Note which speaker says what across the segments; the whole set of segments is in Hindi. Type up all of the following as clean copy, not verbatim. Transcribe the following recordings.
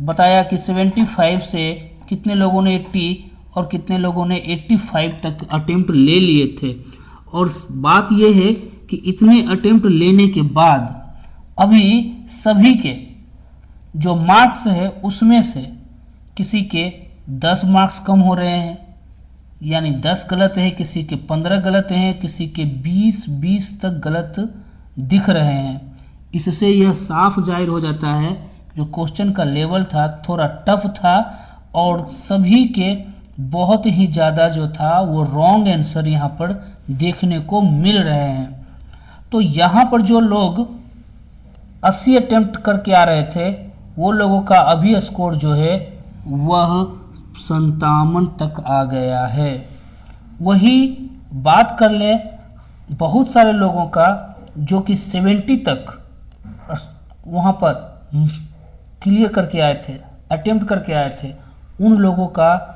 Speaker 1: बताया कि 75 से कितने लोगों ने 80 और कितने लोगों ने 85 तक अटेम्प्ट ले लिए थे। और बात यह है कि इतने अटेम्प्ट लेने के बाद अभी सभी के जो मार्क्स है उसमें से किसी के 10 मार्क्स कम हो रहे हैं, यानी 10 गलत है, किसी के 15 गलत हैं, किसी के 20 तक गलत दिख रहे हैं। इससे यह साफ जाहिर हो जाता है जो क्वेश्चन का लेवल था थोड़ा टफ था और सभी के बहुत ही ज़्यादा जो था वो रॉन्ग आंसर यहाँ पर देखने को मिल रहे हैं। तो यहाँ पर जो लोग 80 अटेम्प्ट करके आ रहे थे वो लोगों का अभी स्कोर जो है वह 57 तक आ गया है। वही बात कर ले बहुत सारे लोगों का जो कि 70 तक वहाँ पर क्लियर करके आए थे, अटेम्प्ट करके आए थे, उन लोगों का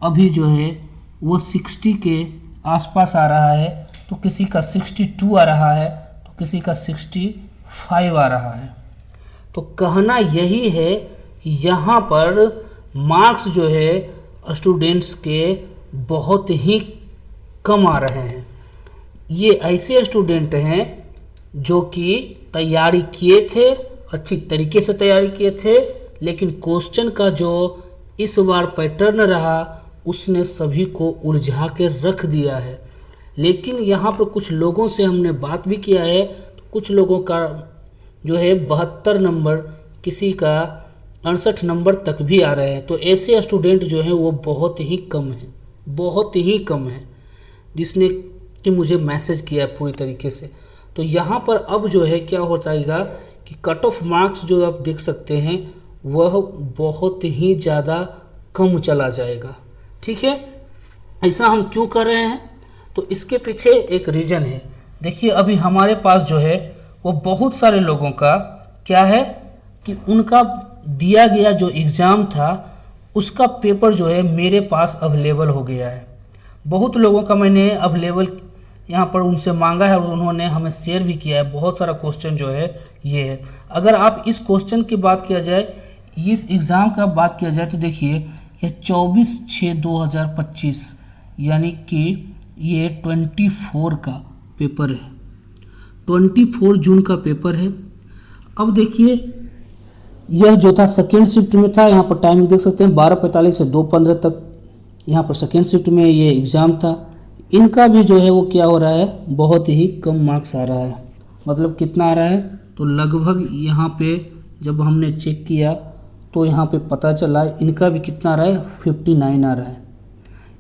Speaker 1: अभी जो है वो 60 के आसपास आ रहा है, तो किसी का 62 आ रहा है, तो किसी का 65 आ रहा है। तो कहना यही है कि यहाँ पर मार्क्स जो है स्टूडेंट्स के बहुत ही कम आ रहे हैं। ये ऐसे स्टूडेंट हैं जो कि तैयारी किए थे, अच्छी तरीके से तैयारी किए थे, लेकिन क्वेश्चन का जो इस बार पैटर्न रहा उसने सभी को उलझा के रख दिया है। लेकिन यहाँ पर कुछ लोगों से हमने बात भी किया है, तो कुछ लोगों का जो है 72 नंबर, किसी का 68 नंबर तक भी आ रहे हैं। तो ऐसे स्टूडेंट जो हैं वो बहुत ही कम हैं, बहुत ही कम है, जिसने कि मुझे मैसेज किया है पूरी तरीके से। तो यहाँ पर अब जो है क्या हो जाएगा कि कट ऑफ मार्क्स जो आप देख सकते हैं वह बहुत ही ज़्यादा कम चला जाएगा। ठीक है, ऐसा हम क्यों कर रहे हैं? तो इसके पीछे एक रीज़न है। देखिए अभी हमारे पास जो है वो बहुत सारे लोगों का क्या है कि उनका दिया गया जो एग्ज़ाम था उसका पेपर जो है मेरे पास अवेलेबल हो गया है। बहुत लोगों का मैंने अवेलेबल यहाँ पर उनसे मांगा है और उन्होंने हमें शेयर भी किया है। बहुत सारा क्वेश्चन जो है ये है। अगर आप इस क्वेश्चन की बात किया जाए, इस एग्ज़ाम का बात किया जाए, तो देखिए ये 24/6/2025 यानी कि ये 24 का पेपर है, 24 जून का पेपर है। अब देखिए यह जो था सेकेंड शिफ्ट में था, यहाँ पर टाइमिंग देख सकते हैं 12:45 से 2:15 तक यहाँ पर सेकेंड शिफ्ट में ये एग्ज़ाम था। इनका भी जो है वो क्या हो रहा है, बहुत ही कम मार्क्स आ रहा है। मतलब कितना आ रहा है, तो लगभग यहाँ पे जब हमने चेक किया तो यहाँ पे पता चला इनका भी कितना आ रहा है, 59 आ रहा है।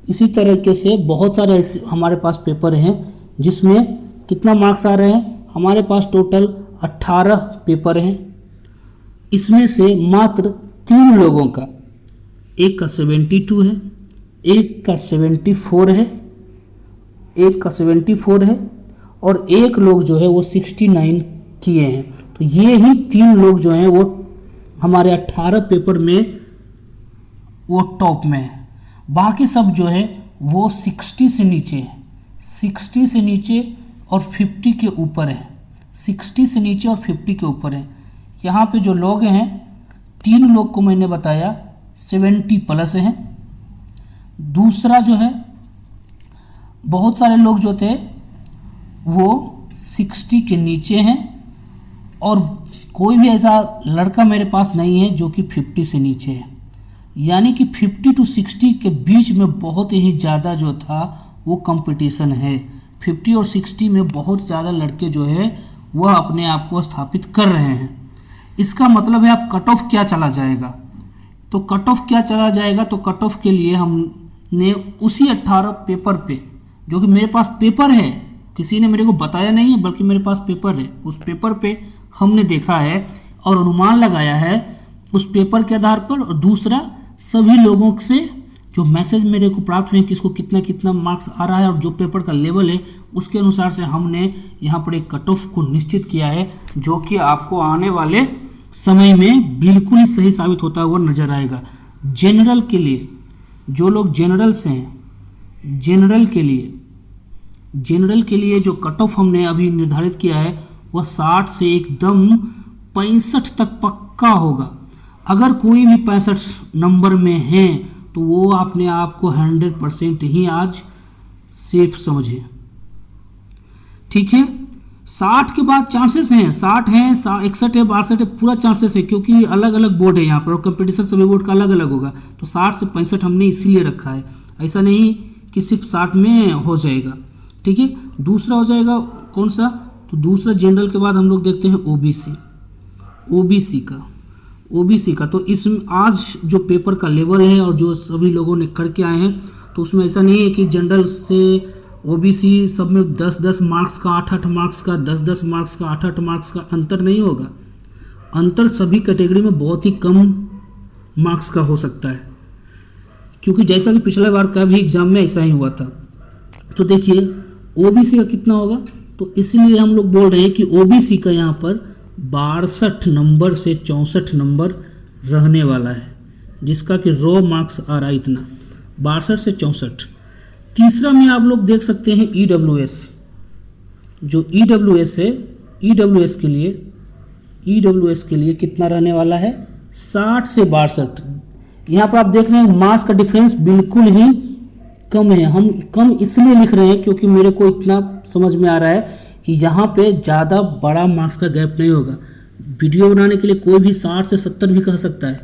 Speaker 1: इसी तरीके से बहुत सारे हमारे पास पेपर हैं जिसमें कितना मार्क्स आ रहे हैं, हमारे पास टोटल 18 पेपर हैं। इसमें से मात्र 3 लोगों का, एक का 72 है, एक का 74 है, एक का 74 है और एक लोग जो है वो 69 किए हैं। तो ये ही 3 लोग जो हैं वो हमारे 18 पेपर में वो टॉप में है। बाकी सब जो है वो 60 से नीचे है, 60 से नीचे और 50 के ऊपर है, 60 से नीचे और 50 के ऊपर है। यहाँ पे जो लोग हैं 3 लोग को मैंने बताया 70 प्लस हैं। दूसरा जो है बहुत सारे लोग जो थे वो 60 के नीचे हैं और कोई भी ऐसा लड़का मेरे पास नहीं है जो कि 50 से नीचे है। यानी कि 50 to 60 के बीच में बहुत ही ज़्यादा जो था वो कंपटीशन है। 50 और 60 में बहुत ज़्यादा लड़के जो है वह अपने आप को स्थापित कर रहे हैं। इसका मतलब है आप कट ऑफ क्या चला जाएगा, तो कट ऑफ क्या चला जाएगा, तो कट ऑफ के लिए हमने उसी 18 पेपर पे, जो कि मेरे पास पेपर है, किसी ने मेरे को बताया नहीं है बल्कि मेरे पास पेपर है, उस पेपर पे हमने देखा है और अनुमान लगाया है उस पेपर के आधार पर। और दूसरा सभी लोगों से जो मैसेज मेरे को प्राप्त हुए किसको कितना कितना मार्क्स आ रहा है और जो पेपर का लेवल है उसके अनुसार से हमने यहाँ पर एक कट ऑफ को निश्चित किया है, जो कि आपको आने वाले समय में बिल्कुल ही सही साबित होता हुआ नजर आएगा। जनरल के लिए जो लोग जनरल से हैं, जनरल के लिए जो कट ऑफ हमने अभी निर्धारित किया है वह 60 से एकदम 65 तक पक्का होगा। अगर कोई भी 65 नंबर में है तो वो अपने आप को 100% ही आज सेफ समझे, ठीक है। 60 के बाद चांसेस हैं, 60 है, 61 है, 62 है, पूरा चांसेस है, क्योंकि अलग अलग बोर्ड है यहाँ पर और कंपटीशन सभी बोर्ड का अलग अलग होगा। तो 60 से 65 हमने इसीलिए रखा है, ऐसा नहीं कि सिर्फ 60 में हो जाएगा, ठीक है। दूसरा हो जाएगा कौन सा, तो दूसरा जनरल के बाद हम लोग देखते हैं ओबीसी का। तो इसमें आज जो पेपर का लेवल है और जो सभी लोगों ने करके आए हैं, तो उसमें ऐसा नहीं है कि जनरल से ओबीसी सब में 10-10 मार्क्स का, 8-8 मार्क्स का, 10-10 मार्क्स का, 8-8 मार्क्स का अंतर नहीं होगा। अंतर सभी कैटेगरी में बहुत ही कम मार्क्स का हो सकता है, क्योंकि जैसा कि पिछले बार का भी एग्जाम में ऐसा ही हुआ था। तो देखिए ओबीसी का कितना होगा, तो इसलिए हम लोग बोल रहे हैं कि ओबीसी का यहाँ पर 62 नंबर से 64 नंबर रहने वाला है, जिसका कि रॉ मार्क्स आ रहा है इतना 62 से 64। तीसरा में आप लोग देख सकते हैं ईडब्ल्यूएस, जो ईडब्ल्यूएस है, ईडब्ल्यूएस के लिए कितना रहने वाला है 60 से 62। यहाँ पर आप देख रहे हैं मार्क्स का डिफरेंस बिल्कुल ही कम है। हम कम इसलिए लिख रहे हैं क्योंकि मेरे को इतना समझ में आ रहा है कि यहाँ पे ज़्यादा बड़ा मार्क्स का गैप नहीं होगा। वीडियो बनाने के लिए कोई भी 60 से 70 भी कह सकता है,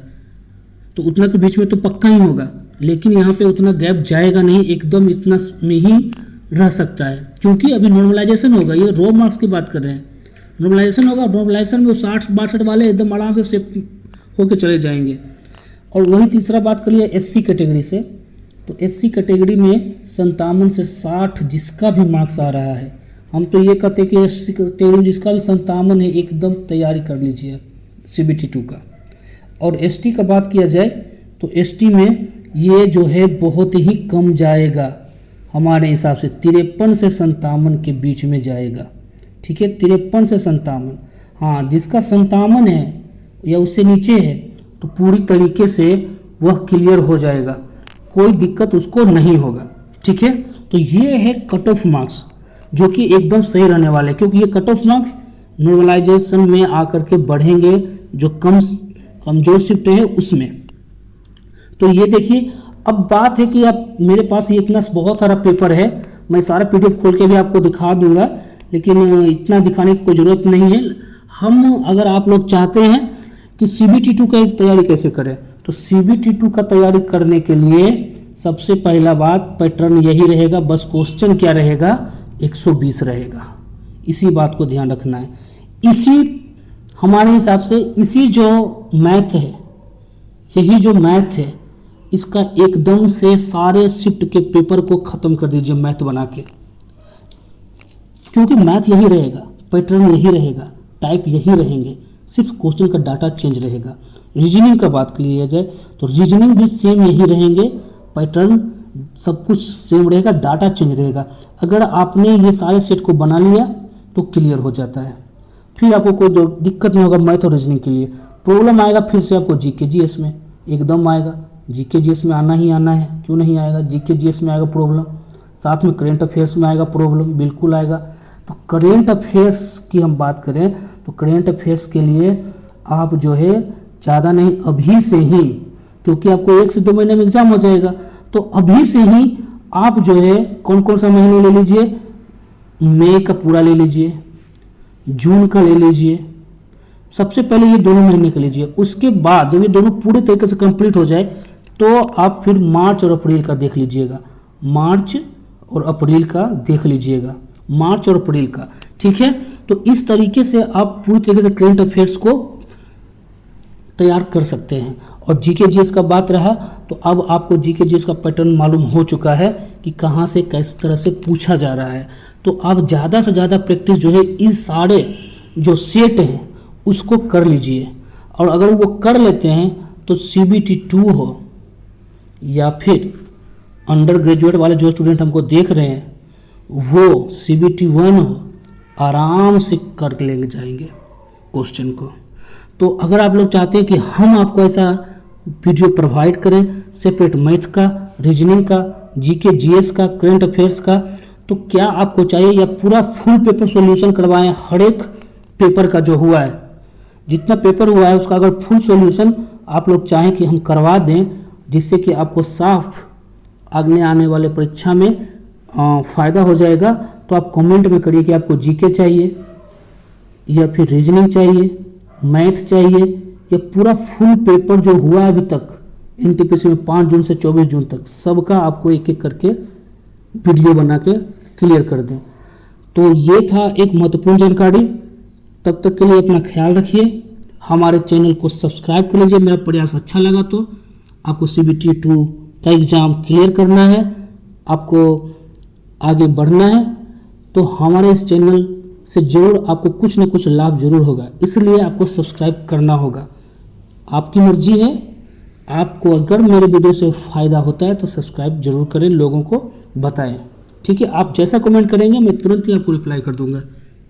Speaker 1: तो उतना के बीच में तो पक्का ही होगा, लेकिन यहाँ पे उतना गैप जाएगा नहीं, एकदम इतना में ही रह सकता है, क्योंकि अभी नॉर्मलाइजेशन होगा। ये रॉ मार्क्स की बात कर रहे हैं, नॉर्मलाइजेशन होगा, नॉर्मलाइजेशन में 60-62 वाले एकदम आराम से सेफ होके चले जाएंगे। और वही तीसरा बात करिए एससी कैटेगरी से, तो एससी कैटेगरी में 57 से 60 जिसका भी मार्क्स आ रहा है, हम तो ये कहते हैं कि एससी कैटेगरी में जिसका भी 57 है एकदम तैयारी कर लीजिए CBT 2 का। और एसटी का बात किया जाए तो एसटी में ये जो है बहुत ही कम जाएगा, हमारे हिसाब से 53 से 57 के बीच में जाएगा, ठीक है, 53 से 57। हाँ, जिसका 57 है या उससे नीचे है तो पूरी तरीके से वह क्लियर हो जाएगा, कोई दिक्कत उसको नहीं होगा, ठीक है। तो ये है कट ऑफ मार्क्स जो कि एकदम सही रहने वाले, क्योंकि ये कट ऑफ मार्क्स नॉर्मलाइजेशन में आकर के बढ़ेंगे, जो कमजोर शिफ्ट है उसमें। तो ये देखिए, अब बात है कि अब मेरे पास ये इतना बहुत सारा पेपर है, मैं सारा PDF खोल के भी आपको दिखा दूंगा, लेकिन इतना दिखाने की कोई ज़रूरत नहीं है। हम अगर आप लोग चाहते हैं कि CBT 2 का एक तैयारी कैसे करें, तो CBT 2 का तैयारी करने के लिए सबसे पहला बात पैटर्न यही रहेगा, बस क्वेश्चन क्या रहेगा 120 रहेगा, इसी बात को ध्यान रखना है। इसी हमारे हिसाब से इसी जो मैथ है, यही जो मैथ है, इसका एकदम से सारे शिफ्ट के पेपर को ख़त्म कर दीजिए मैथ बना के, क्योंकि मैथ यही रहेगा, पैटर्न यही रहेगा, टाइप यही रहेंगे, सिर्फ क्वेश्चन का डाटा चेंज रहेगा। रीजनिंग का बात किया जाए तो रीजनिंग भी सेम यही रहेंगे, पैटर्न सब कुछ सेम रहेगा, डाटा चेंज रहेगा। अगर आपने ये सारे सेट को बना लिया तो क्लियर हो जाता है, फिर आपको कोई दिक्कत नहीं होगा मैथ और रीजनिंग के लिए। प्रॉब्लम आएगा फिर से आपको GK GS में, एकदम आएगा, GK GS में आना ही आना है, क्यों नहीं आएगा, GK GS में आएगा प्रॉब्लम, साथ में करेंट अफेयर्स में आएगा प्रॉब्लम, बिल्कुल आएगा। तो करेंट अफेयर्स की हम बात करें तो करेंट अफेयर्स के लिए आप जो है ज़्यादा नहीं, अभी से ही, क्योंकि आपको 1 से 2 महीने में एग्जाम हो जाएगा, तो अभी से ही आप जो है कौन कौन सा महीने ले लीजिए, मई का पूरा ले लीजिए, जून का ले लीजिए, सबसे पहले ये दोनों महीने का लीजिए। उसके बाद जब ये दोनों पूरे तरीके से कंप्लीट हो जाए तो आप फिर मार्च और अप्रैल का देख लीजिएगा, मार्च और अप्रैल का देख लीजिएगा, मार्च और अप्रैल का, ठीक है। तो इस तरीके से आप पूरी तरीके से करेंट अफेयर्स को तैयार कर सकते हैं। और GK GS का बात रहा तो अब आपको GK GS का पैटर्न मालूम हो चुका है कि कहाँ से किस तरह से पूछा जा रहा है। तो आप ज़्यादा से ज़्यादा प्रैक्टिस जो है इस सारे जो सेट हैं उसको कर लीजिए, और अगर वो कर लेते हैं तो CBT 2 हो या फिर अंडर ग्रेजुएट वाले जो स्टूडेंट हमको देख रहे हैं वो CBT 1 हो, आराम से कर लेंगे जाएंगे क्वेश्चन को। तो अगर आप लोग चाहते हैं कि हम आपको ऐसा वीडियो प्रोवाइड करें सेपरेट मैथ का, रीजनिंग का, GK GS का, करंट अफेयर्स का, तो क्या आपको चाहिए, या पूरा फुल पेपर सॉल्यूशन करवाएं, हर एक पेपर का जो हुआ है, जितना पेपर हुआ है उसका अगर फुल सॉल्यूशन आप लोग चाहें कि हम करवा दें, जिससे कि आपको साफ आगे आने वाले परीक्षा में फ़ायदा हो जाएगा, तो आप कमेंट में करिए कि आपको जीके चाहिए या फिर रीजनिंग चाहिए, मैथ चाहिए, या पूरा फुल पेपर जो हुआ अभी तक एनटीपीसी में 5 जून से 24 जून तक सबका आपको एक एक करके वीडियो बना के क्लियर कर दें। तो ये था एक महत्वपूर्ण जानकारी। तब तक के लिए अपना ख्याल रखिए, हमारे चैनल को सब्सक्राइब कर लीजिए। मेरा प्रयास अच्छा लगा तो आपको CBT 2 का एग्ज़ाम क्लियर करना है, आपको आगे बढ़ना है, तो हमारे इस चैनल से ज़रूर आपको कुछ न कुछ लाभ जरूर होगा, इसलिए आपको सब्सक्राइब करना होगा। आपकी मर्जी है, आपको अगर मेरे वीडियो से फ़ायदा होता है तो सब्सक्राइब जरूर करें, लोगों को बताएं। ठीक है, आप जैसा कमेंट करेंगे मैं तुरंत ही आपको रिप्लाई कर दूंगा।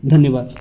Speaker 1: धन्यवाद।